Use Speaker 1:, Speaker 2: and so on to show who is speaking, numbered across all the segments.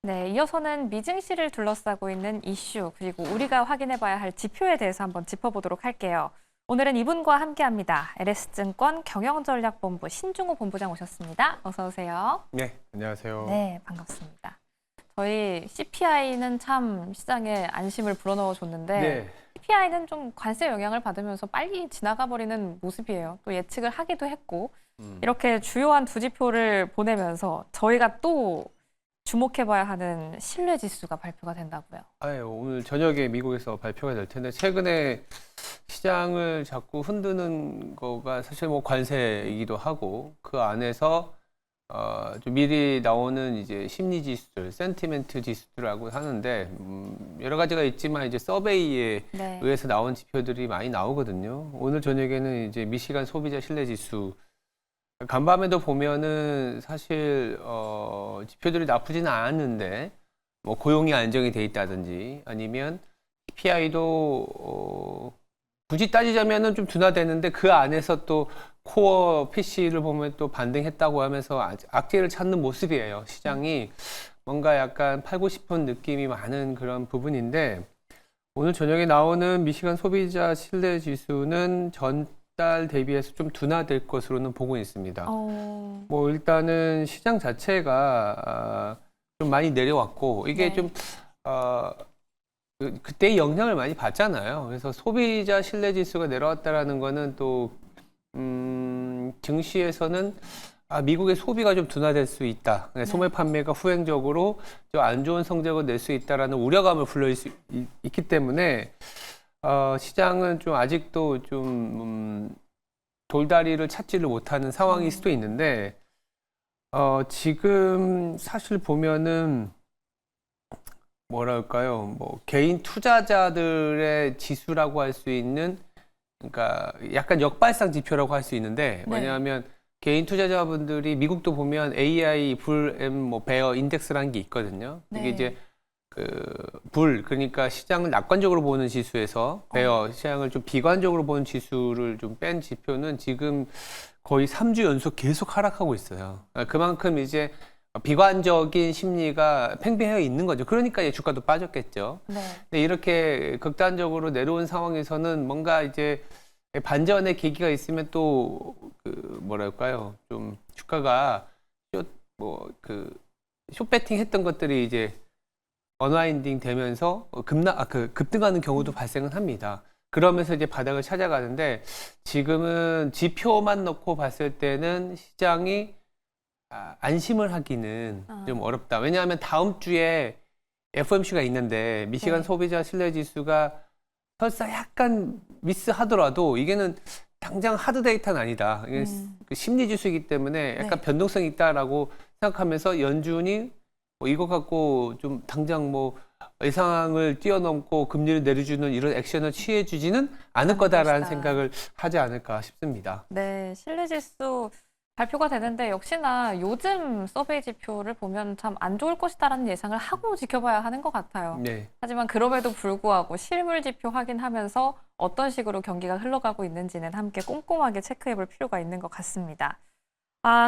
Speaker 1: 네, 이어서는 미증시를 둘러싸고 있는 이슈, 그리고 우리가 확인해봐야 할 지표에 대해서 한번 짚어보도록 할게요. 오늘은 이분과 함께합니다. LS증권 경영전략본부 신중호 본부장 오셨습니다. 어서 오세요.
Speaker 2: 네, 안녕하세요.
Speaker 1: 네, 반갑습니다. 저희 CPI는 참 시장에 안심을 불어넣어 줬는데
Speaker 2: 네,
Speaker 1: CPI는 좀 관세 영향을 받으면서 빨리 지나가 버리는 모습이에요. 또 예측을 하기도 했고 이렇게 주요한 두 지표를 보내면서 저희가 또 주목해봐야 하는 신뢰지수가 발표가 된다고요.
Speaker 2: 오늘 저녁에 미국에서 발표가 될 텐데 최근에 시장을 자꾸 흔드는 거가 사실 뭐 관세이기도 하고 그 안에서 좀 미리 나오는 이제 심리 지수들, 센티멘트 지수들이라고 하는데 여러 가지가 있지만 이제 서베이에
Speaker 1: 네.
Speaker 2: 의해서 나온 지표들이 많이 나오거든요. 오늘 저녁에는 이제 미시간 소비자 신뢰 지수 간밤에도 보면은 사실 지표들이 나쁘지는 않았는데 뭐 고용이 안정이 돼 있다든지 아니면 PPI도 굳이 따지자면은 좀 둔화되는데 그 안에서 또 코어 PC를 보면 또 반등했다고 하면서 악재를 찾는 모습이에요. 시장이 뭔가 약간 팔고 싶은 느낌이 많은 그런 부분인데 오늘 저녁에 나오는 미시간 소비자 신뢰 지수는 전달 대비해서 좀 둔화될 것으로는 보고 있습니다. 뭐 일단은 시장 자체가 좀 많이 내려왔고 이게
Speaker 1: 네.
Speaker 2: 좀 그때 영향을 많이 받잖아요. 그래서 소비자 신뢰 지수가 내려왔다라는 거는 또 증시에서는 미국의 소비가 좀 둔화될 수 있다. 소매 판매가 후행적으로 좀 안 좋은 성적을 낼 수 있다라는 우려감을 불러일 수 있기 때문에 시장은 좀 아직도 좀 돌다리를 찾지를 못하는 상황일 수도 있는데 지금 사실 보면은 뭐랄까요, 뭐 개인 투자자들의 지수라고 할 수 있는 그러니까 약간 역발상 지표라고 할 수 있는데
Speaker 1: 네.
Speaker 2: 왜냐하면 개인 투자자분들이 미국도 보면 AI 불 뭐 베어 인덱스라는 게 있거든요. 이게
Speaker 1: 네.
Speaker 2: 이제 그러니까 시장을 낙관적으로 보는 지수에서 베어 시장을 좀 비관적으로 보는 지수를 좀 뺀 지표는 지금 거의 3주 연속 계속 하락하고 있어요. 그만큼 이제 비관적인 심리가 팽배해 있는 거죠. 그러니까 이제 주가도 빠졌겠죠.
Speaker 1: 네.
Speaker 2: 근데 이렇게 극단적으로 내려온 상황에서는 뭔가 이제 반전의 계기가 있으면 또 뭐랄까요, 좀 주가가 숏배팅 했던 것들이 이제 언와인딩 되면서 급등하는 경우도 발생은 합니다. 그러면서 이제 바닥을 찾아가는데 지금은 지표만 놓고 봤을 때는 시장이 안심을 하기는 좀 어렵다. 왜냐하면 다음 주에 FOMC가 있는데 미시간
Speaker 1: 네.
Speaker 2: 소비자 신뢰 지수가 설사 약간 미스하더라도 이게는 당장 하드 데이터는 아니다. 이게 그 심리 지수이기 때문에 약간
Speaker 1: 네.
Speaker 2: 변동성이 있다라고 생각하면서 연준이 뭐 이거 갖고 좀 당장 뭐 예상을 뛰어넘고 금리를 내려주는 이런 액션을 취해주지는 않을 거다라는
Speaker 1: 것이다.
Speaker 2: 생각을 하지 않을까 싶습니다.
Speaker 1: 네, 신뢰지수 발표가 되는데 역시나 요즘 서베이 지표를 보면 참 안 좋을 것이다라는 예상을 하고 지켜봐야 하는 것 같아요.
Speaker 2: 네.
Speaker 1: 하지만 그럼에도 불구하고 실물 지표 확인하면서 어떤 식으로 경기가 흘러가고 있는지는 함께 꼼꼼하게 체크해 볼 필요가 있는 것 같습니다.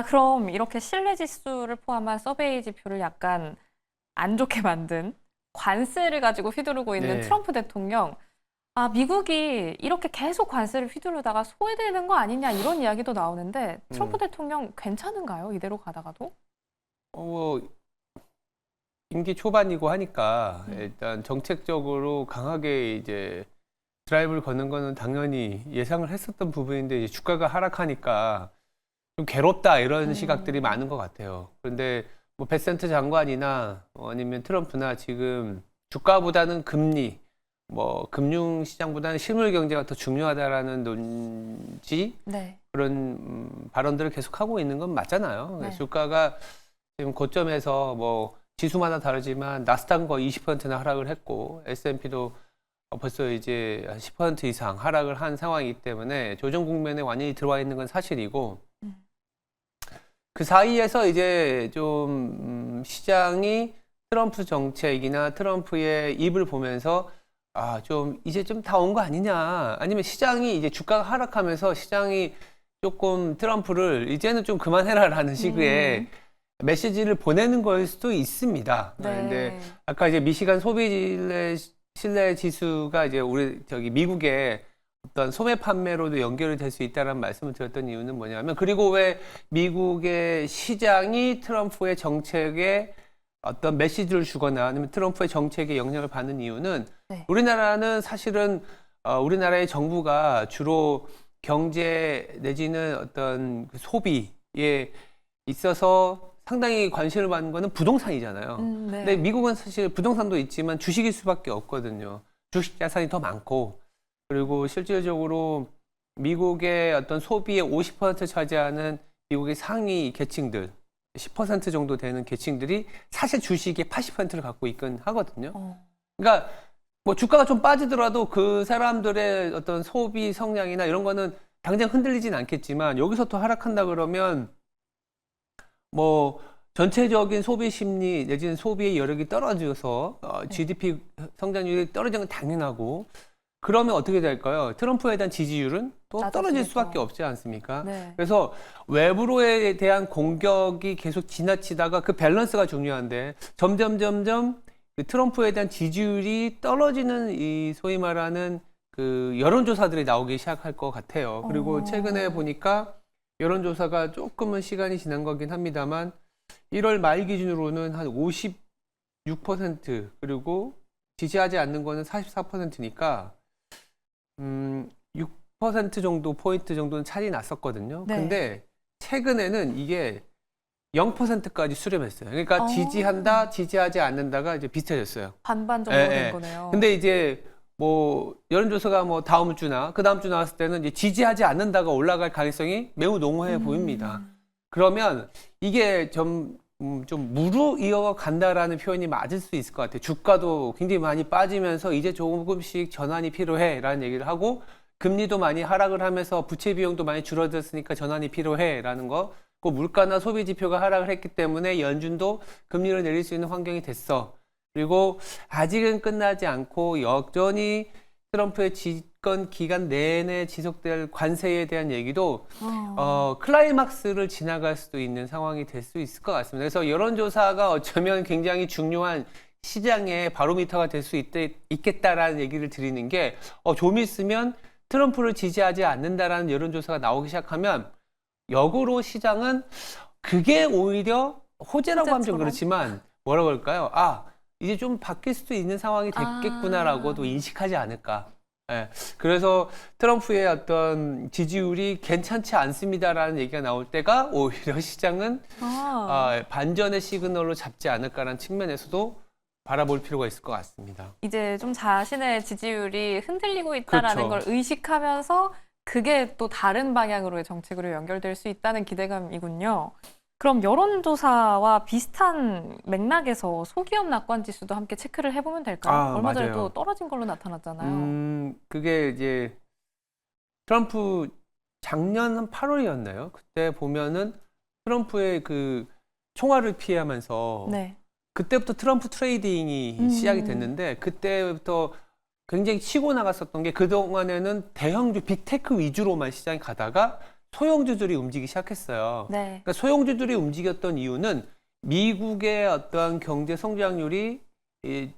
Speaker 1: 그럼 이렇게 신뢰지수를 포함한 서베이 지표를 약간 안 좋게 만든 관세를 가지고 휘두르고 있는
Speaker 2: 네.
Speaker 1: 트럼프 대통령. 미국이 이렇게 계속 관세를 휘두르다가 소외되는 거 아니냐 이런 이야기도 나오는데 트럼프 대통령 괜찮은가요? 이대로 가다가도?
Speaker 2: 뭐 임기 초반이고 하니까 일단 정책적으로 강하게 이제 드라이브를 거는 거는 당연히 예상을 했었던 부분인데 이제 주가가 하락하니까 좀 괴롭다 이런 시각들이 많은 것 같아요. 그런데 뭐 베센트 장관이나 아니면 트럼프나 지금 주가보다는 금리, 뭐 금융 시장보다는 실물 경제가 더 중요하다라는 논지
Speaker 1: 네.
Speaker 2: 그런 발언들을 계속 하고 있는 건 맞잖아요.
Speaker 1: 네.
Speaker 2: 주가가 지금 고점에서 뭐 지수마다 다르지만 나스닥은 거의 20%나 하락을 했고 S&P도 벌써 이제 한 10% 이상 하락을 한 상황이기 때문에 조정 국면에 완전히 들어와 있는 건 사실이고 그 사이에서 이제 좀 시장이 트럼프 정책이나 트럼프의 입을 보면서 좀 이제 좀 다 온 거 아니냐 아니면 시장이 이제 주가가 하락하면서 시장이 조금 트럼프를 이제는 좀 그만해라라는 식의 메시지를 보내는 거일 수도 있습니다. 근데 아까 이제 미시간 소비 신뢰 지수가 이제 우리 저기 미국의 어떤 소매 판매로도 연결이 될 수 있다는 말씀을 드렸던 이유는 뭐냐면, 그리고 왜 미국의 시장이 트럼프의 정책에 어떤 메시지를 주거나 아니면 트럼프의 정책에 영향을 받는 이유는, 우리나라는 사실은 우리나라의 정부가 주로 경제 내지는 어떤 소비에 있어서 상당히 관심을 받는 거는 부동산이잖아요. 근데 미국은 사실 부동산도 있지만 주식일 수밖에 없거든요. 주식 자산이 더 많고, 그리고 실질적으로 미국의 어떤 소비의 50% 차지하는 미국의 상위 계층들, 10% 정도 되는 계층들이 사실 주식의 80%를 갖고 있긴 하거든요. 그러니까 뭐 주가가 좀 빠지더라도 그 사람들의 어떤 소비 성향이나 이런 거는 당장 흔들리진 않겠지만, 여기서 또 하락한다 그러면 뭐 전체적인 소비 심리 내지는 소비의 여력이 떨어져서 GDP 성장률이 떨어지는 건 당연하고, 그러면 어떻게 될까요? 트럼프에 대한 지지율은 또 떨어질 수밖에 없지 않습니까? 그래서 외부로에 대한 공격이 계속 지나치다가 그 밸런스가 중요한데, 점점 그 트럼프에 대한 지지율이 떨어지는 이 소위 말하는 그 여론조사들이 나오기 시작할 것 같아요. 그리고 최근에 보니까 여론조사가 조금은 시간이 지난 거긴 합니다만 1월 말 기준으로는 한 56%, 그리고 지지하지 않는 거는 44%니까 6% 정도 포인트 정도는 차이 났었거든요. 근데 최근에는 이게 0%까지 수렴했어요. 그러니까 지지한다, 지지하지 않는다가 이제 비슷해졌어요.
Speaker 1: 반반 정도 된 거네요.
Speaker 2: 근데 이제 뭐 여론조사가 뭐 다음 주나 그 다음 주 나왔을 때는 이제 지지하지 않는다가 올라갈 가능성이 매우 농후해 보입니다. 그러면 이게 좀 무르이어간다라는 표현이 맞을 수 있을 것 같아요. 주가도 굉장히 많이 빠지면서 이제 조금씩 전환이 필요해라는 얘기를 하고, 금리도 많이 하락을 하면서 부채 비용도 많이 줄어들었으니까 전환이 필요해라는 거. 그 물가나 소비 지표가 하락을 했기 때문에 연준도 금리를 내릴 수 있는 환경이 됐어. 그리고 아직은 끝나지 않고 여전히 트럼프의 집권 기간 내내 지속될 관세에 대한 얘기도 클라이막스를 지나갈 수도 있는 상황이 될 수 있을 것 같습니다. 그래서 여론조사가 어쩌면 굉장히 중요한 시장의 바로미터가 될 수 있겠다라는 얘기를 드리는 게, 좀 있으면 트럼프를 지지하지 않는다라는 여론조사가 나오기 시작하면 역으로 시장은 그게 오히려 호재라고 하면 좀 그렇지만 뭐라고 할까요? 이제 좀 바뀔 수도 있는 상황이 됐겠구나라고도 인식하지 않을까. 그래서 트럼프의 어떤 지지율이 괜찮지 않습니다라는 얘기가 나올 때가 오히려 시장은 반전의 시그널로 잡지 않을까라는 측면에서도 바라볼 필요가 있을 것 같습니다.
Speaker 1: 이제 좀 자신의 지지율이 흔들리고 있다라는 걸 의식하면서 그게 또 다른 방향으로의 정책으로 연결될 수 있다는 기대감이군요. 그럼 여론조사와 비슷한 맥락에서 소기업 낙관 지수도 함께 체크를 해보면 될까요? 얼마 전에 또 떨어진 걸로 나타났잖아요.
Speaker 2: 그게 이제 트럼프 작년 한 8월이었나요? 그때 보면은 트럼프의 그 총알을 피하면서 그때부터 트럼프 트레이딩이 시작이 됐는데, 그때부터 굉장히 치고 나갔었던 게, 그동안에는 대형주 빅테크 위주로만 시장이 가다가 소형주들이 움직이기 시작했어요. 그러니까 소형주들이 움직였던 이유는 미국의 어떠한 경제 성장률이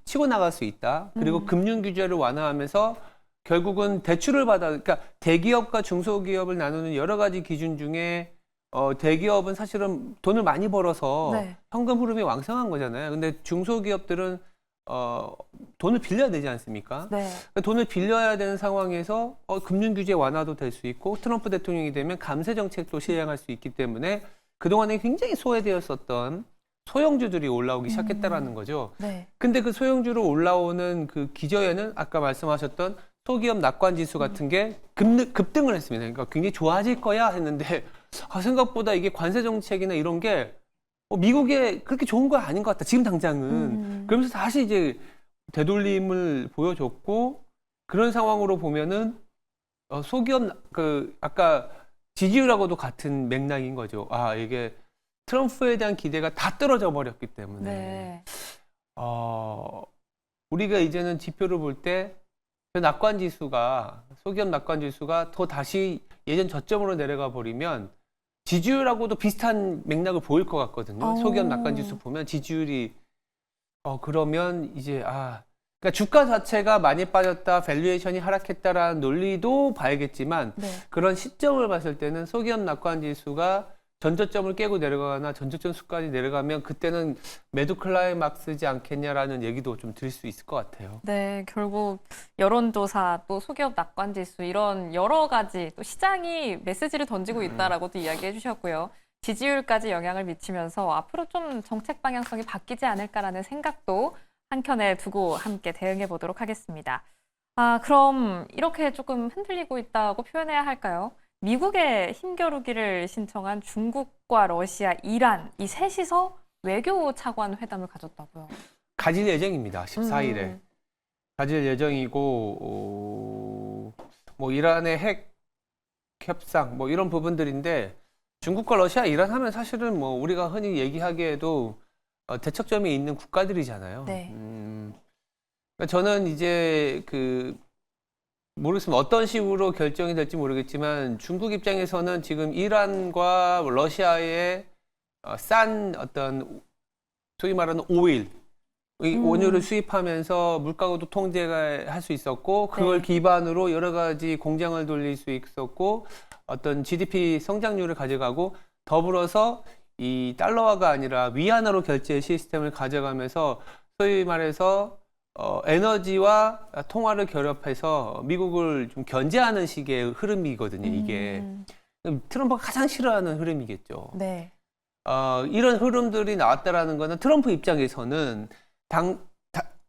Speaker 2: 치고 나갈 수 있다. 그리고 금융 규제를 완화하면서 결국은 대출을 그러니까 대기업과 중소기업을 나누는 여러 가지 기준 중에 대기업은 사실은 돈을 많이 벌어서 현금 흐름이 왕성한 거잖아요. 근데 중소기업들은 돈을 빌려야 되지 않습니까? 돈을 빌려야 되는 상황에서 금융 규제 완화도 될 수 있고, 트럼프 대통령이 되면 감세 정책도 시행할 수 있기 때문에 그동안에 굉장히 소외되었었던 소형주들이 올라오기 시작했다라는 거죠. 근데 그 소형주로 올라오는 그 기저에는 아까 말씀하셨던 소기업 낙관 지수 같은 게 급등을 했습니다. 그러니까 굉장히 좋아질 거야 했는데 생각보다 이게 관세 정책이나 이런 게 미국에 그렇게 좋은 거 아닌 것 같다. 지금 당장은. 그러면서 다시 이제 되돌림을 보여줬고, 그런 상황으로 보면은 소기업 아까 지지율하고도 같은 맥락인 거죠. 이게 트럼프에 대한 기대가 다 떨어져 버렸기 때문에 우리가 이제는 지표를 볼 때 낙관 지수가, 소기업 낙관 지수가 더 다시 예전 저점으로 내려가 버리면 지지율하고도 비슷한 맥락을 보일 것 같거든요.
Speaker 1: 오.
Speaker 2: 소기업 낙관지수 보면 지지율이 그러면 이제 그러니까 주가 자체가 많이 빠졌다, 밸류에이션이 하락했다라는 논리도 봐야겠지만
Speaker 1: 네.
Speaker 2: 그런 시점을 봤을 때는 소기업 낙관지수가 전저점을 깨고 내려가거나 전저점 수까지 내려가면 그때는 매도 클라이막스지 않겠냐라는 얘기도 좀 드릴 수 있을 것 같아요.
Speaker 1: 네, 결국 여론조사 또 소기업 낙관지수 이런 여러 가지 또 시장이 메시지를 던지고 있다라고도 이야기해 주셨고요. 지지율까지 영향을 미치면서 앞으로 좀 정책 방향성이 바뀌지 않을까라는 생각도 한켠에 두고 함께 대응해 보도록 하겠습니다. 그럼 이렇게 조금 흔들리고 있다고 표현해야 할까요? 미국의 힘겨루기를 신청한 중국과 러시아, 이란 이 셋이서 외교 차관 회담을 가졌다고요.
Speaker 2: 가질 예정입니다. 14일에.
Speaker 1: 음.
Speaker 2: 가질 예정이고 뭐 이란의 핵 협상 뭐 이런 부분들인데 중국과 러시아, 이란 하면 사실은 뭐 우리가 흔히 얘기하기에도 대척점이 있는 국가들이잖아요.
Speaker 1: 네.
Speaker 2: 그러니까 저는 이제 모르겠습니다. 어떤 식으로 결정이 될지 모르겠지만 중국 입장에서는 지금 이란과 러시아의 싼 어떤 소위 말하는 오일, 이 원유를 수입하면서 물가도 통제가 할 수 있었고 그걸
Speaker 1: 네.
Speaker 2: 기반으로 여러 가지 공장을 돌릴 수 있었고 어떤 GDP 성장률을 가져가고 더불어서 이 달러화가 아니라 위안화로 결제 시스템을 가져가면서 소위 말해서 에너지와 통화를 결합해서 미국을 좀 견제하는 식의 흐름이거든요, 이게. 트럼프가 가장 싫어하는 흐름이겠죠.
Speaker 1: 네.
Speaker 2: 이런 흐름들이 나왔다라는 거는 트럼프 입장에서는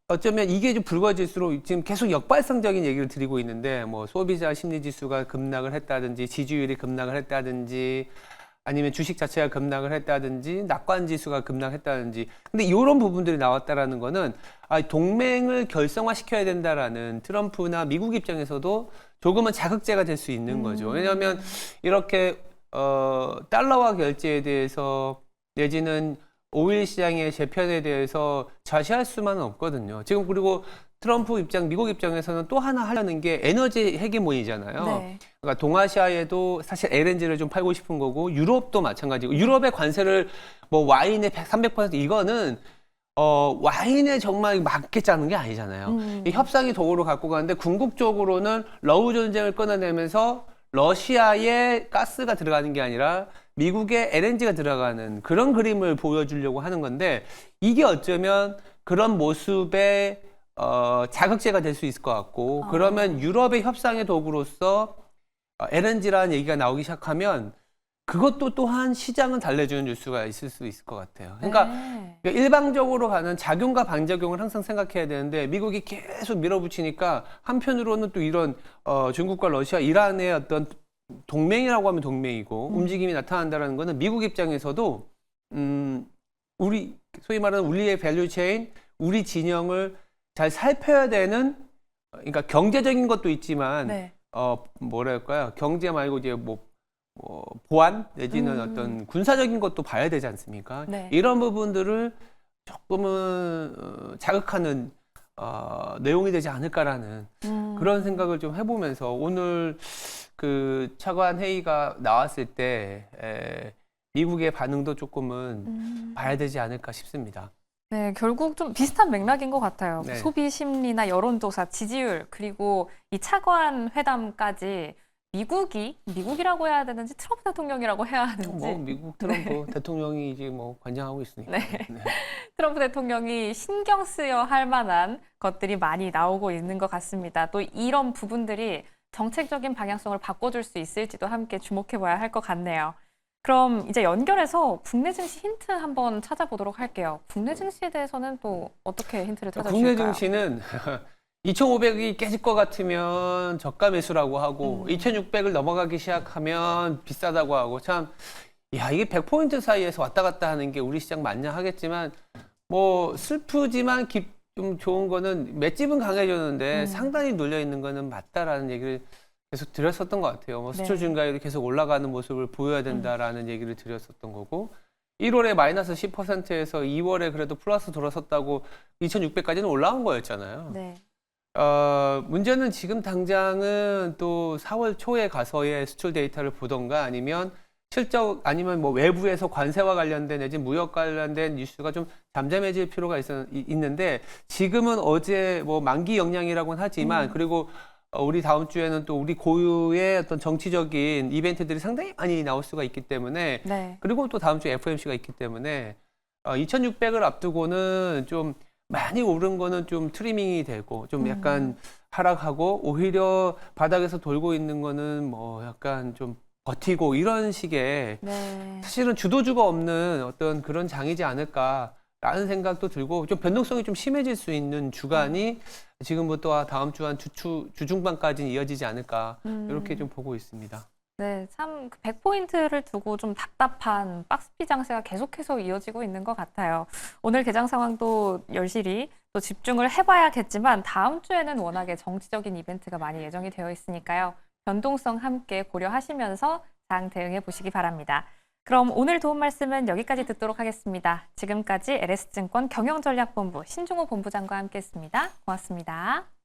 Speaker 2: 어쩌면 이게 좀 불거질수록 지금 계속 역발상적인 얘기를 드리고 있는데 뭐 소비자 심리 지수가 급락을 했다든지 지지율이 급락을 했다든지 아니면 주식 자체가 급락을 했다든지 낙관 지수가 급락했다든지 근데 이런 부분들이 나왔다라는 거는 동맹을 결성화시켜야 된다라는 트럼프나 미국 입장에서도 조금은 자극제가 될 수 있는 거죠. 왜냐하면 이렇게 달러화 결제에 대해서 내지는 오일 시장의 재편에 대해서 좌시할 수만은 없거든요. 지금 그리고 트럼프 입장, 미국 입장에서는 또 하나 하려는 게 에너지 헤게모니잖아요.
Speaker 1: 네.
Speaker 2: 그러니까 동아시아에도 사실 LNG를 좀 팔고 싶은 거고 유럽도 마찬가지고 유럽의 관세를 뭐 와인의 300% 이거는 와인에 정말 맞게 짜는 게 아니잖아요. 이 협상이 도구로 갖고 가는데 궁극적으로는 러우 전쟁을 끊어내면서 러시아에 가스가 들어가는 게 아니라 미국에 LNG가 들어가는 그런 그림을 보여주려고 하는 건데 이게 어쩌면 그런 모습의 자극제가 될 수 있을 것 같고 그러면 유럽의 협상의 도구로서 LNG라는 얘기가 나오기 시작하면 그것도 또한 시장은 달래주는 뉴스가 있을 수 있을 것 같아요. 그러니까
Speaker 1: 네.
Speaker 2: 일방적으로 가는 작용과 반작용을 항상 생각해야 되는데 미국이 계속 밀어붙이니까 한편으로는 또 이런 중국과 러시아, 이란의 어떤 동맹이라고 하면 동맹이고 움직임이 나타난다는 거는 미국 입장에서도 우리 소위 말하는 우리의 밸류체인, 우리 진영을 잘 살펴야 되는 그러니까 경제적인 것도 있지만
Speaker 1: 네.
Speaker 2: 뭐랄까요? 경제 말고 이제 뭐 보안 내지는 어떤 군사적인 것도 봐야 되지 않습니까?
Speaker 1: 네.
Speaker 2: 이런 부분들을 조금은 자극하는 내용이 되지 않을까라는 그런 생각을 좀 해보면서 오늘 그 차관 회의가 나왔을 때 미국의 반응도 조금은 봐야 되지 않을까 싶습니다.
Speaker 1: 네, 결국 좀 비슷한 맥락인 것 같아요.
Speaker 2: 네.
Speaker 1: 소비 심리나 여론조사, 지지율, 그리고 이 차관 회담까지 미국이라고 해야 되는지 트럼프 대통령이라고 해야 하는지
Speaker 2: 뭐 미국 트럼프 대통령이 이제 뭐 관장하고 있으니까.
Speaker 1: 네. 트럼프 대통령이 신경 쓰여 할 만한 것들이 많이 나오고 있는 것 같습니다. 또 이런 부분들이 정책적인 방향성을 바꿔줄 수 있을지도 함께 주목해봐야 할 것 같네요. 그럼 이제 연결해서 국내 증시 힌트 한번 찾아보도록 할게요. 국내 증시에 대해서는 또 어떻게 힌트를 찾아주실까요?
Speaker 2: 국내 증시는 2,500이 깨질 것 같으면 저가 매수라고 하고 2,600을 넘어가기 시작하면 비싸다고 하고 참 이게 100포인트 사이에서 왔다 갔다 하는 게 우리 시장 맞냐 하겠지만 뭐 슬프지만 좀 좋은 거는 맷집은 강해졌는데 상단이 눌려 있는 거는 맞다라는 얘기를 계속 드렸었던 것 같아요. 뭐 수출
Speaker 1: 네.
Speaker 2: 증가율이 계속 올라가는 모습을 보여야 된다라는 얘기를 드렸었던 거고 1월에 마이너스 10%에서 2월에 그래도 플러스 돌아섰다고 2,600까지는 올라온 거였잖아요.
Speaker 1: 네.
Speaker 2: 문제는 지금 당장은 또 4월 초에 가서의 수출 데이터를 보던가 아니면 실적 아니면 뭐 외부에서 관세와 관련된 내지 무역 관련된 이슈가 좀 잠잠해질 필요가 있는데 지금은 어제 뭐 만기 영향이라고는 하지만 그리고 우리 다음 주에는 또 우리 고유의 어떤 정치적인 이벤트들이 상당히 많이 나올 수가 있기 때문에
Speaker 1: 네.
Speaker 2: 그리고 또 다음 주에 FOMC가 있기 때문에 2600을 앞두고는 좀 많이 오른 거는 좀 트리밍이 되고 좀 약간 하락하고 오히려 바닥에서 돌고 있는 거는 뭐 약간 좀 버티고 이런 식의
Speaker 1: 네.
Speaker 2: 사실은 주도주가 없는 어떤 그런 장이지 않을까라는 생각도 들고 좀 변동성이 좀 심해질 수 있는 주간이 지금부터 다음 주 한 주중반까지는 이어지지 않을까 이렇게 좀 보고 있습니다.
Speaker 1: 네, 참 100포인트를 두고 좀 답답한 박스피 장세가 계속해서 이어지고 있는 것 같아요. 오늘 개장 상황도 여실히 또 집중을 해봐야겠지만 다음 주에는 워낙에 정치적인 이벤트가 많이 예정이 되어 있으니까요. 변동성 함께 고려하시면서 장 대응해 보시기 바랍니다. 그럼 오늘 도움 말씀은 여기까지 듣도록 하겠습니다. 지금까지 LS증권 경영전략본부 신종호 본부장과 함께했습니다. 고맙습니다.